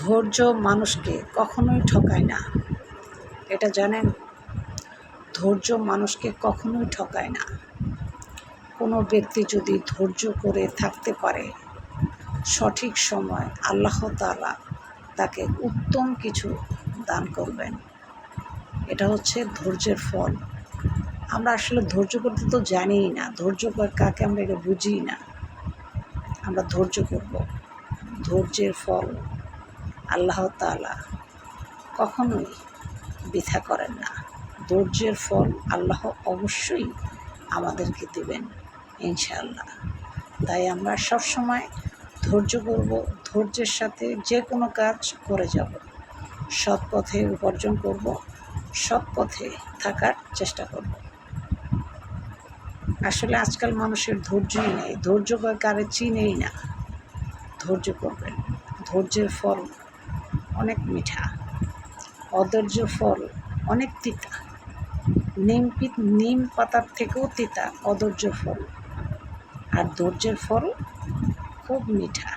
ধৈর্য মানুষকে কখনোই ঠকায় না। এটা জানেন? ধৈর্য মানুষকে কখনোই ঠকায় না। কোনো ব্যক্তি যদি ধৈর্য করে থাকতে পারে, সঠিক সময় আল্লাহ তাআলা তাকে উত্তম কিছু দান করবেন। এটা হচ্ছে ধৈর্যের ফল। আমরা আসলে ধৈর্য করতে তো জানিই না, ধৈর্য কাকে আমরা এটা বুঝিই না। আমরা ধৈর্য করব, ধৈর্যের ফল আল্লাহ তাআলা কখনোই বৃথা করেন না। ধৈর্যের ফল আল্লাহ অবশ্যই আমাদেরকে দেবেন ইনশাআল্লাহ। তাই আমরা সবসময় ধৈর্য করব, ধৈর্যের সাথে যে কোনো কাজ করে যাব, সৎ পথে উপার্জন করব, সৎ পথে থাকার চেষ্টা করব। আসলে আজকাল মানুষের ধৈর্যই নেই, ধৈর্য কারে চিনেই না। ধৈর্য করবেন, ধৈর্যের ফল অনেক মিঠা, অধৈর্যের ফল অনেক তিতা। নিম পাতার থেকেও তিতা অধৈর্যের ফল, আর ধৈর্যের ফল খুব মিঠা।